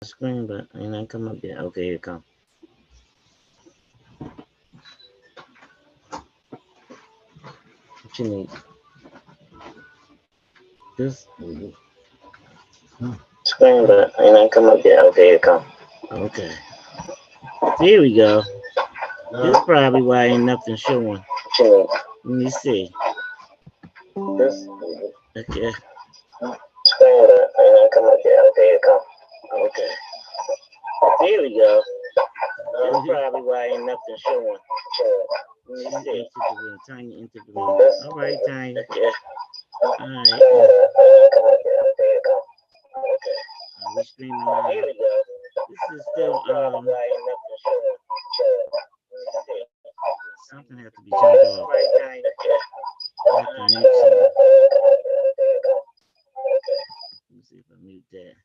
screen, but ain't not come up yet. Okay, here it come. What you need? This screen, but ain't not come up yet. Okay, here it come. Okay. Here we go. This is probably why ain't nothing showing. Let me see. This okay. Screen, but ain't not come up yet. Okay, here it come. Okay. Here we go. That's probably why ain't nothing showing. Let me see. Tiny interview. All right, Tiny. Okay. All right. Okay. We streaming live. Here we go. This is still something has to be turned off. Okay. Let me see if I mute that.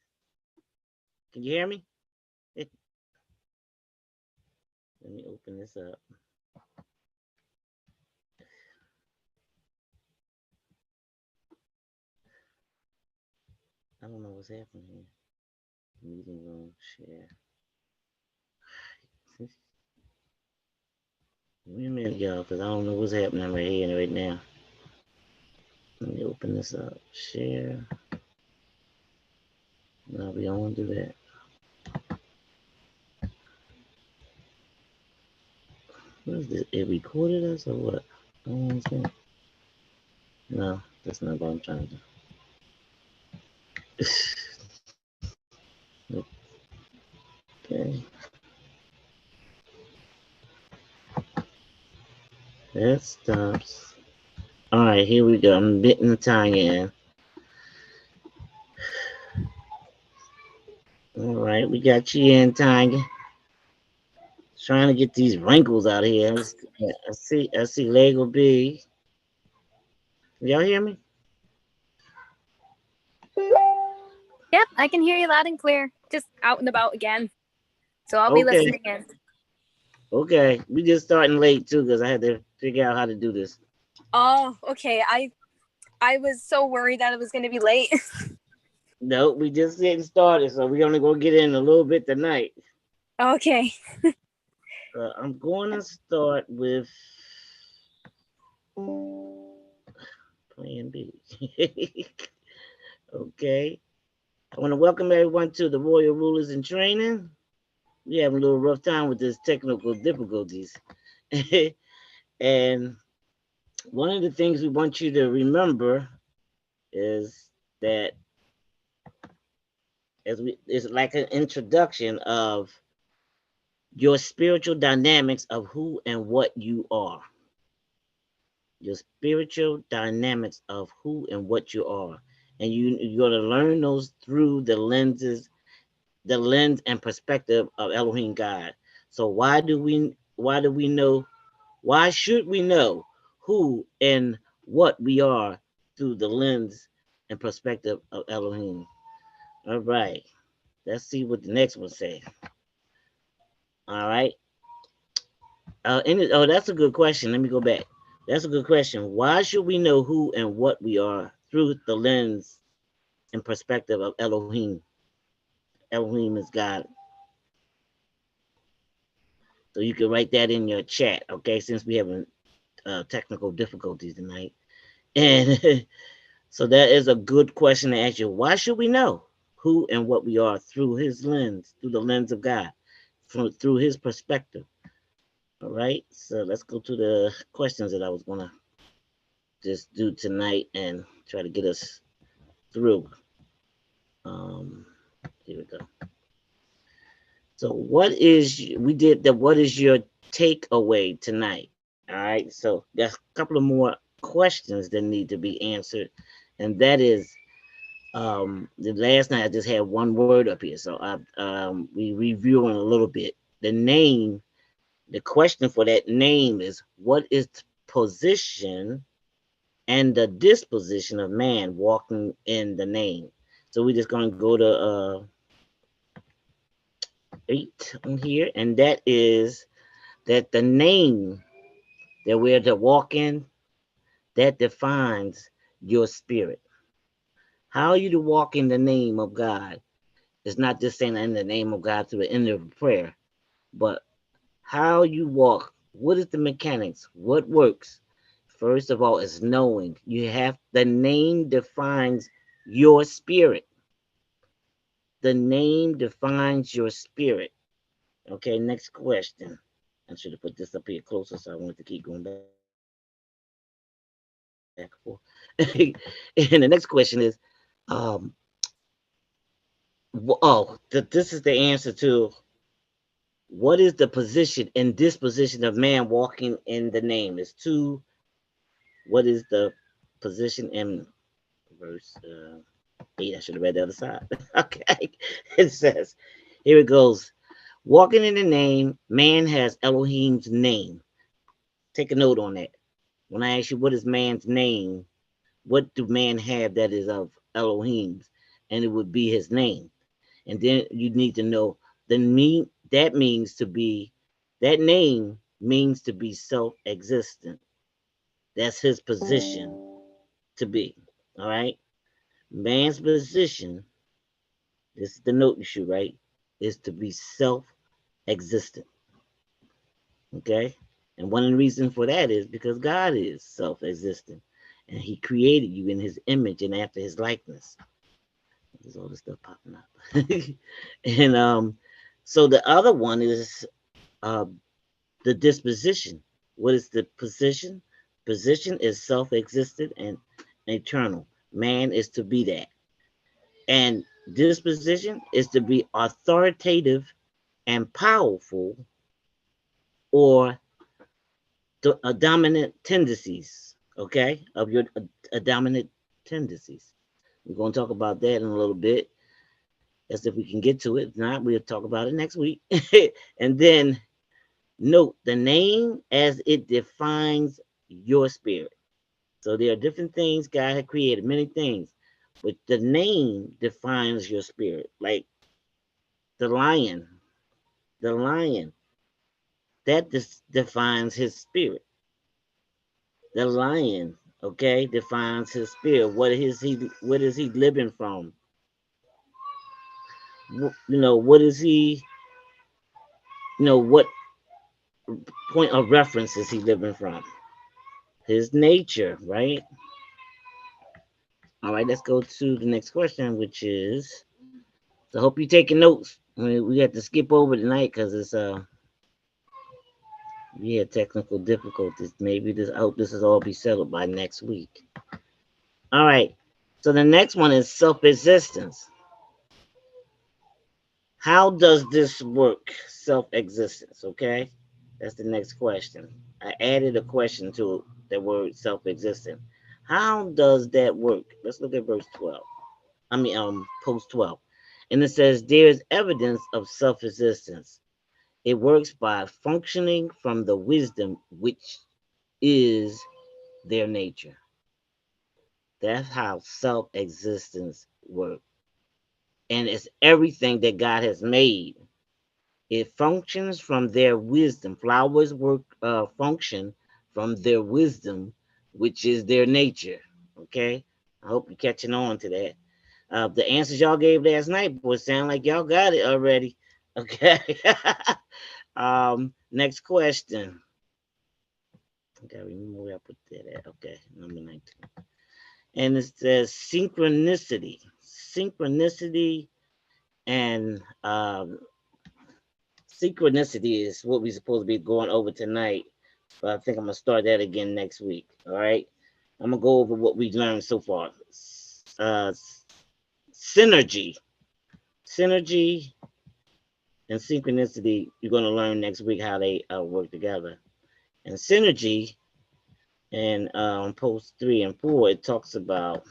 Can you hear me? Let me open this up. I don't know what's happening here. Meeting room share. Wait a minute, y'all, because I don't know what's happening right here and right now. Let me open this up. Share. No, we don't want to do that. What is this? It recorded us or what? I don't understand. No, that's not what I'm trying to do. Okay. That stops. All right, here we go. I'm bitting the time in. All right, we got you in, Tanya. Trying to get these wrinkles out here. I see Lego B. Y'all hear me? Yep, I can hear you loud and clear. Just out and about again. So I'll be listening in. Okay, we just starting late too because I had to figure out how to do this. Oh, okay. I was so worried that it was going to be late. No, we just getting started, so we only gonna get in a little bit tonight. Okay. I'm going to start with Plan B. Okay. I want to welcome everyone to the Royal Rulers in Training. We're having a little rough time with this technical difficulties. And one of the things we want you to remember is that it's like an introduction of your spiritual dynamics of who and what you are. Your spiritual dynamics of who and what you are. And you're going to learn those through the lens and perspective of Elohim God. So why should we know who and what we are through the lens and perspective of Elohim? All right, let's see what the next one says. All right. That's a good question. Let me go back. That's a good question. Why should we know who and what we are through the lens and perspective of Elohim? Elohim is God. So you can write that in your chat, okay? Since we having technical difficulties tonight, and so that is a good question to ask you. Why should we know who and what we are through His lens, through the lens of God, through His perspective? All right. So let's go to the questions that I was gonna just do tonight and try to get us through. Here we go. So what is your takeaway tonight? All right. So there's a couple of more questions that need to be answered, and that is the last night I just had one word up here, so we reviewing a little bit. The question for that name is, what is the position and the disposition of man walking in the name? So we're just going to go to 8 on here, and that is that the name that we're to walk in, that defines your spirit. How are you to walk in the name of God? It's not just saying in the name of God through the end of prayer, but how you walk. What is the mechanics? What works? First of all, is knowing. You have the name defines your spirit. The name defines your spirit. Okay, next question. I should have put this up here closer, so I wanted to keep going back and forth. And the next question is, um, this is the answer to what is the position and disposition of man walking in the name? It's two. What is the position in verse 8? I should have read the other side. Okay, it says, here it goes. Walking in the name, man has Elohim's name. Take a note on that. When I ask you what is man's name, what do man have that is of Elohim's? And it would be his name. And then you need to know the mean that means to be that name means to be self-existent. That's his position to be. All right. Man's position, this is the note you should write, is to be self-existent. Okay. And one of the reasons for that is because God is self-existent. And he created you in his image and after his likeness. There's all this stuff popping up. And so the other one is uh, the disposition. What is the position? Position is self-existent and eternal. Man is to be that. And disposition is to be authoritative and powerful or dominant tendencies, okay, of your dominant tendencies. We're going to talk about that in a little bit, as if we can get to it. If not, we'll talk about it next week. And then note the name as it defines your spirit. So there are different things God had created, many things, but the name defines your spirit. Like the lion, the lion, that defines his spirit. The lion, okay, defines his spirit. What is he living from? What is he, what point of reference is he living from? His nature, right? All right, let's go to the next question, which is, so I hope you're taking notes. I mean, we have to skip over tonight because it's we had technical difficulties. Maybe this I hope this is all be settled by next week. All right. So the next one is self-existence. How does this work? Self-existence, okay? That's the next question. I added a question to the word self-existent. How does that work? Let's look at verse 12. Post 12. And it says, there is evidence of self-existence. It works by functioning from the wisdom which is their nature. That's how self-existence works. And it's everything that God has made. It functions from their wisdom. Flowers function from their wisdom, which is their nature. Okay, I hope you're catching on to that. The answers y'all gave last night, boy, sound like y'all got it already. Okay. Next question. I gotta remember where I put that at. Okay, number 19. And it says synchronicity. Synchronicity and synchronicity is what we're supposed to be going over tonight. But I think I'm gonna start that again next week. All right. I'm gonna go over what we've learned so far. Uh, synergy, synergy, and synchronicity. You're gonna learn next week how they work together. And synergy, and post 3 and 4, it talks about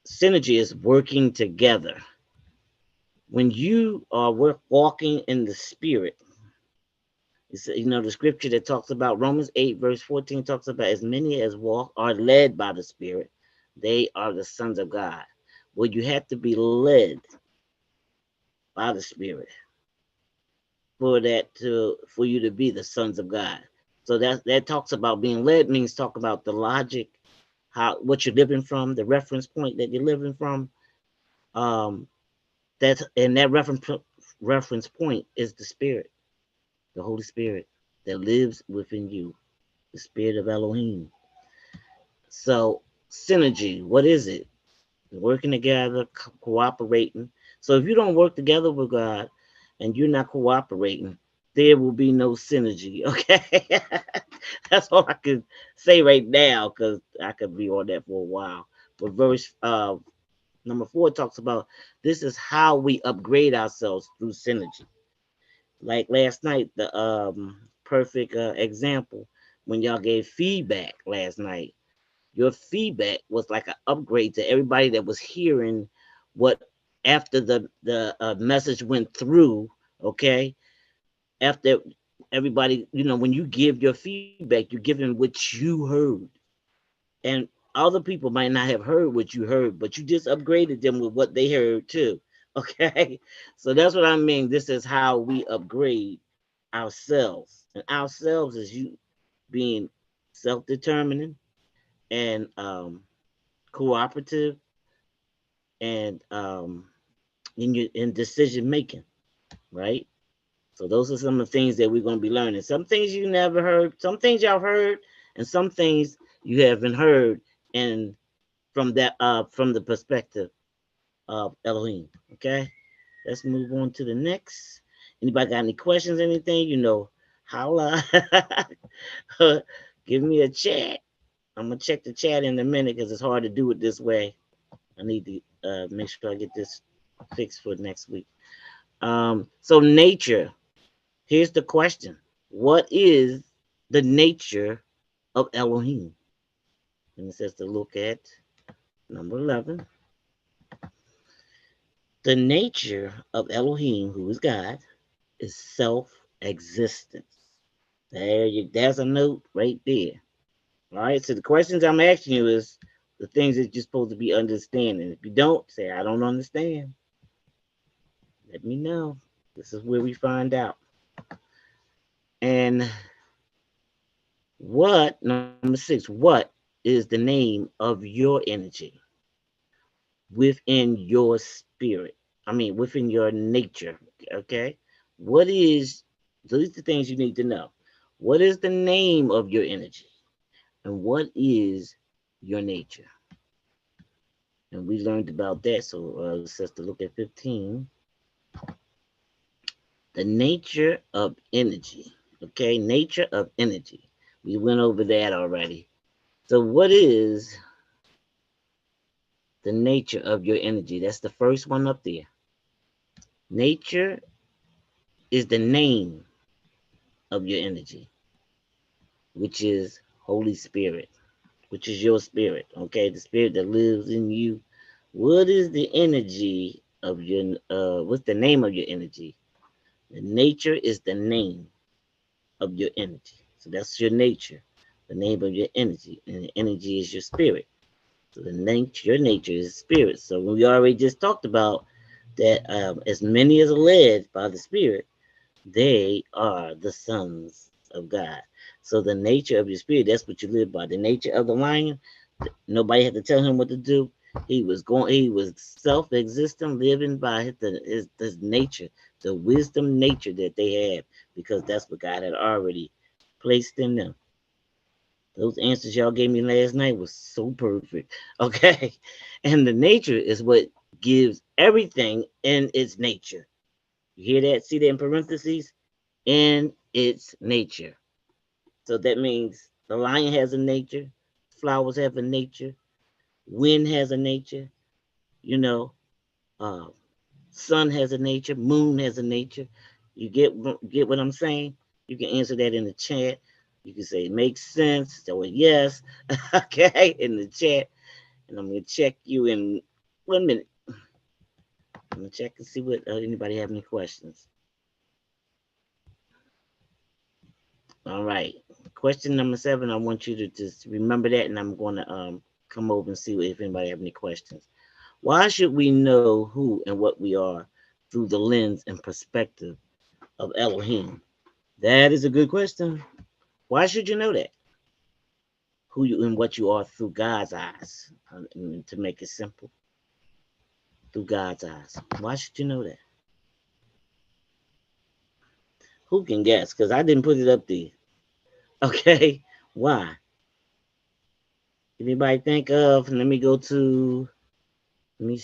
synergy is working together. When you are walking in the spirit, the scripture that talks about Romans 8 verse 14 talks about as many as walk are led by the spirit, they are the sons of God. Well, you have to be led by the spirit for you to be the sons of God. So that talks about being led, means talk about the logic, what you're living from, the reference point that you're living from. um that reference point is the spirit, the Holy Spirit that lives within you, the spirit of Elohim. So synergy, what is it? Working together, cooperating. So if you don't work together with God and you're not cooperating, there will be no synergy. Okay, that's all I can say right now because I could be on that for a while. But verse number 4 talks about this is how we upgrade ourselves through synergy. Like last night, the perfect example when y'all gave feedback last night. Your feedback was like an upgrade to everybody that was hearing what after the message went through. Okay, after everybody, when you give your feedback, you're giving what you heard, and other people might not have heard what you heard, but you just upgraded them with what they heard too. Okay, so that's what I mean. This is how we upgrade ourselves, and ourselves is you being self-determining and cooperative and in decision making, right? So those are some of the things that we're going to be learning. Some things you never heard, some things y'all heard, and some things you haven't heard, and from the perspective of Elohim. Okay, let's move on to the next. Anybody got any questions? Anything? Holla. Give me a chat. I'm gonna check the chat in a minute because it's hard to do it this way. I need to make sure I get this fixed for next week. So nature. Here's the question: what is the nature of Elohim? And it says to look at number 11. The nature of Elohim, who is God, is self-existence. There's a note right there. All right. So the questions I'm asking you is the things that you're supposed to be understanding. If you don't, say I don't understand. Let me know. This is where we find out. And number 6, what is the name of your energy within your spirit? I mean, within your nature. Okay. What is, these are the things you need to know. What is the name of your energy? And what is your nature? And we learned about that. So let's just look at 15. The nature of energy. Okay. Nature of energy. We went over that already. So, what is the nature of your energy? That's the first one up there. Nature is the name of your energy, which is Holy Spirit, which is your spirit. Okay, the spirit that lives in you. What is the energy of your? What's the name of your energy? The nature is the name of your energy. So that's your nature, the name of your energy, and the energy is your spirit. So your nature is spirit. So we already just talked about that. As many as are led by the Spirit, they are the sons of God. So the nature of your spirit, that's what you live by. The nature of the lion, nobody had to tell him what to do. He was self-existent, living by his nature, the wisdom nature that they have, because that's what God had already placed in them. Those answers y'all gave me last night was so perfect. Okay. And the nature is what gives everything in its nature. You hear that? See that in parentheses? In its nature. So that means the lion has a nature, flowers have a nature, wind has a nature, you know, uh, sun has a nature, moon has a nature. You get what I'm saying? You can answer that in the chat. You can say it makes sense or yes, okay, in the chat. And I'm gonna check you in 1 minute. I'm gonna check and see what anybody have any questions. All right. Question number 7. I want you to just remember that, and I'm gonna come over and see if anybody have any questions. Why should we know who and what we are through the lens and perspective of Elohim? That is a good question. Why should you know that? Who you and what you are through God's eyes, to make it simple. through God's eyes. Why should you know that? Who can guess? Because I didn't put it up there. Okay, why? Anybody think of? Let me go to. Let me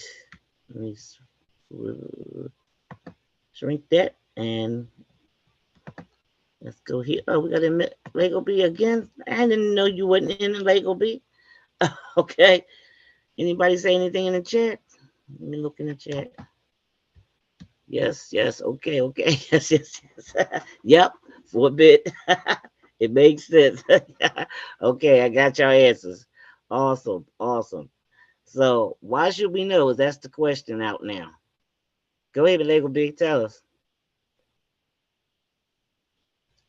let me shrink that and let's go here. Oh, we got a Lego B again. I didn't know you wasn't in the Lego B. Okay. Anybody say anything in the chat? Let me look in the chat. Yes, yes. Okay, okay. Yes, yes, yes. Yep. For a bit. It makes sense. Okay, I got your answers. Awesome, awesome. So why should we know? That's the question out now. Go ahead, Lego B. Tell us.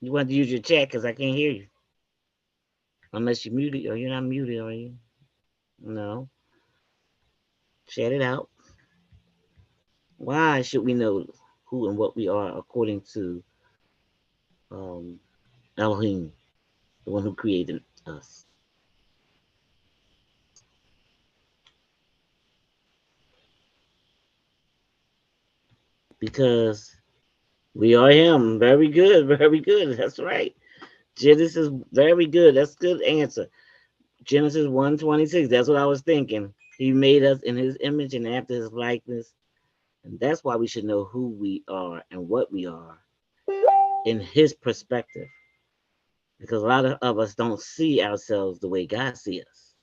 You want to use your chat because I can't hear you. Unless you're muted, or you're not muted, are you? No. Chat it out. Why should we know who and what we are according to um, Elohim, the one who created us? Because we are Him. Very good. Very good. That's right. Genesis, very good. That's a good answer. Genesis 1:26. That's what I was thinking. He made us in His image and after His likeness. And that's why we should know who we are and what we are in His perspective. Because a lot of us don't see ourselves the way God sees us.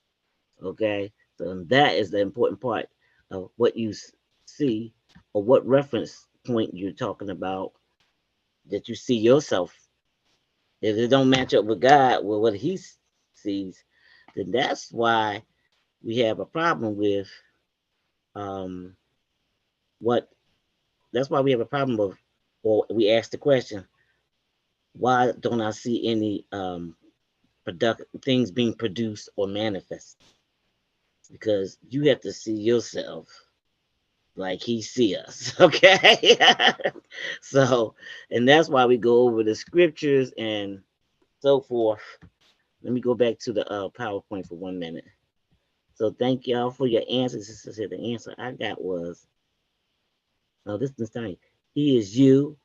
Okay, so that is the important part of what you see or what reference point you're talking about that you see yourself. If it don't match up with God, with what He sees, then that's why we have a problem with um, what. That's why we have a problem with, or we ask the question, why don't I see any product things being produced or manifest? Because you have to see yourself like he see us. Okay. So, and that's why we go over the scriptures and so forth. Let me go back to the PowerPoint for 1 minute. So thank y'all for your answers. This is the answer I got was, no, this is time. He is you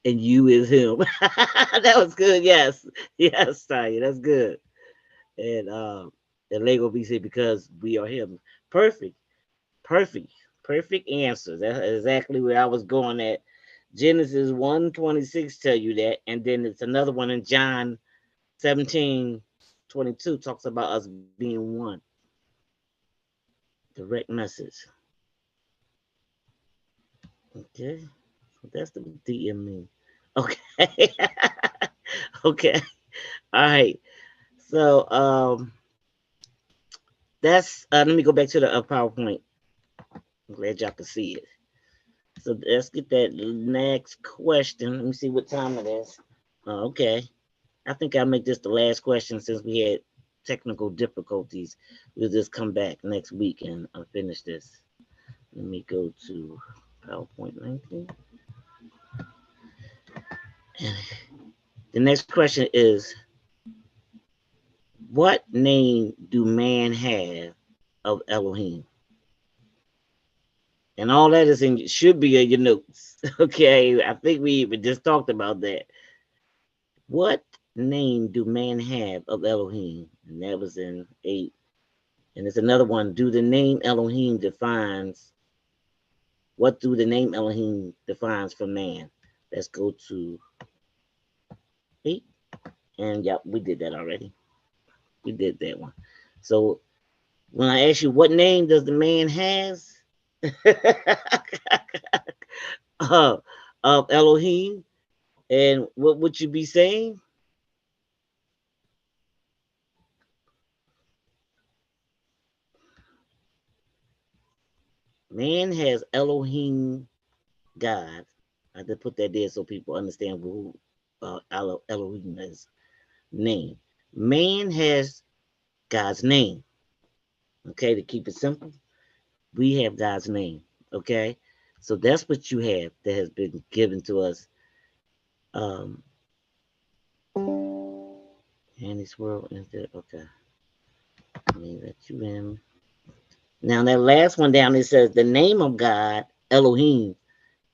and you is him. That was good. Yes. Yes, Tanya. That's good. And Lego BC because we are him. Perfect. Perfect. Perfect answer. That's exactly where I was going at. Genesis 1:26 tell you that. And then it's another one in John 17:22 talks about us being one. Direct message. Okay. So that's the DM. Okay. Okay. All right. So that's let me go back to the PowerPoint. I'm glad y'all can see it. So let's get that next question. Let me see what time it is. Okay. I think I'll make this the last question since we had technical difficulties. We'll just come back next week and finish this. Let me go to PowerPoint 19. And the next question is, what name do man have of Elohim? And all that is in should be in your notes. Okay. I think we even just talked about that. What name do man have of Elohim? And that was in 8. And there's another one. Do the name Elohim defines what do the name Elohim defines for man? Let's go to 8. And yep, we did that already. We did that one. So when I ask you what name does the man has uh, of Elohim, and what would you be saying? Man has Elohim God. I just put that there so people understand who Elohim is name. Man has God's name. Okay, to keep it simple, we have God's name. Okay, so that's what you have that has been given to us. Um, in this world, okay, let me let you in. Now that last one down, it says the name of God, Elohim,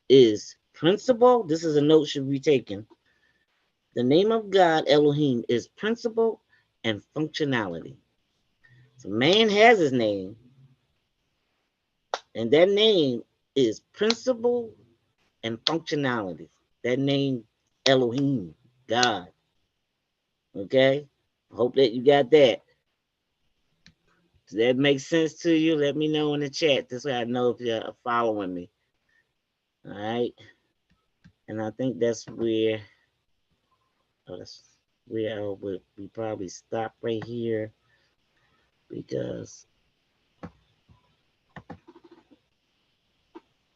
is principle. This is a note should be taken. The name of God, Elohim, is principle and functionality. So man has his name, and that name is principle and functionality. That name, Elohim, God. Okay? Hope that you got that. Does that make sense to you? Let me know in the chat. This way I know if you're following me. All right. And I think that's where we probably stop right here because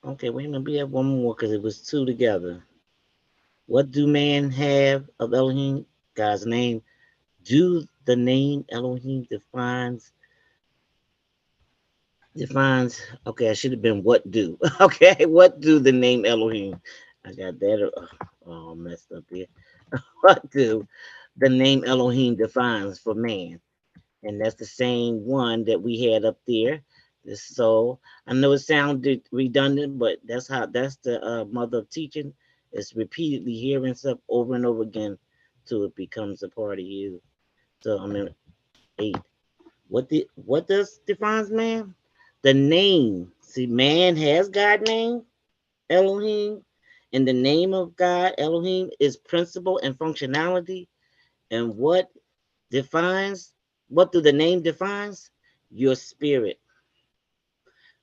okay, wait a minute, we have one more because it was two together. What do man have of Elohim? God's name. Do the name Elohim defines okay, I should have been what do. Okay, what do the name Elohim? I got that all messed up here. What do the name Elohim defines for man? And that's the same one that we had up there. So I know it sounded redundant, but that's the mother of teaching. It's repeatedly hearing stuff over and over again till it becomes a part of you. So I'm in 8. What does defines man? The name. See, man has God name, Elohim, and the name of God, Elohim, is principle and functionality. And defines what do the name defines? Your spirit.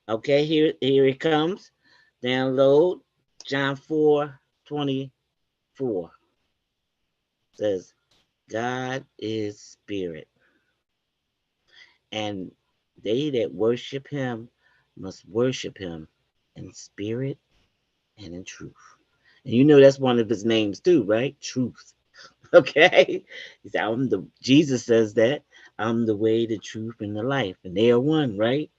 Okay, here it comes. Download John 4:24 says, God is spirit, and they that worship him must worship him in spirit and in truth. And you know that's one of his names too, right? Truth. Okay. He said, Jesus says that I'm the way, the truth, and the life. And they are one, right?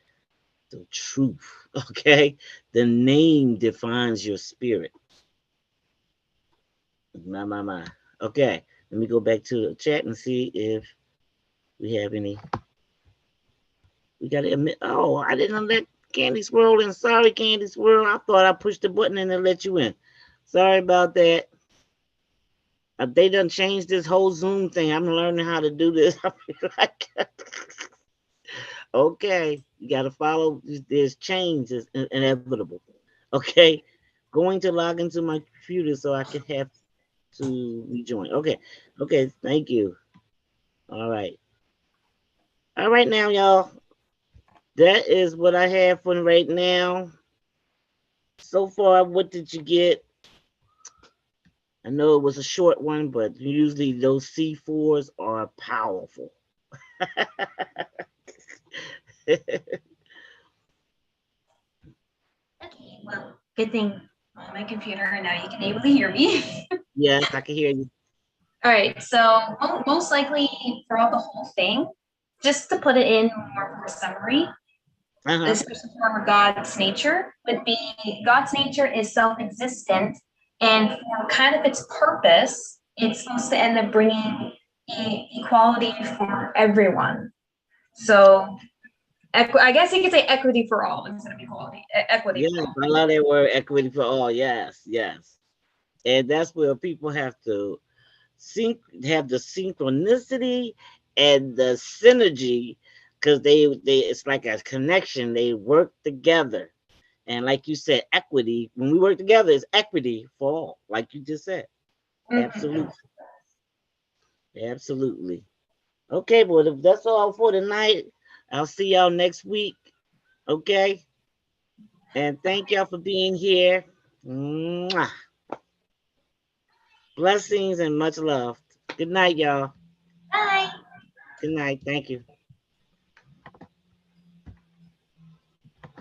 The truth. Okay. The name defines your spirit. My. Okay. Let me go back to the chat and see if we have any. We got to admit. Oh, I didn't let Candy Swirl in. Sorry, Candy Swirl. I thought I pushed the button and it let you in. Sorry about that. They done changed this whole Zoom thing. I'm learning how to do this. Okay, you got to follow. There's change. It's inevitable. Okay, going to log into my computer so I can have to rejoin. Okay, okay, thank you. All right, all right now, y'all. That is what I have for right now. So far, what did you get? I know it was a short one, but usually those C4s are powerful. Okay, well, good thing on my computer and now you can able to hear me. Yes, I can hear you. All right, so most likely throughout the whole thing, just to put it in more of a summary, this for God's nature would be God's nature is self-existent, and for kind of its purpose, it's supposed to end up bringing equality for everyone. So I guess you could say equity for all instead of equality. Equity. Yes, I love that word, equity for all. Yes, yes. And that's where people have to have the synchronicity and the synergy because they it's like a connection. They work together. And like you said, equity, when we work together, it's equity for all, like you just said. Absolutely. Absolutely. Okay, well, if that's all for tonight, I'll see y'all next week. Okay? And thank y'all for being here. Mwah. Blessings and much love. Good night, y'all. Bye. Good night. Thank you.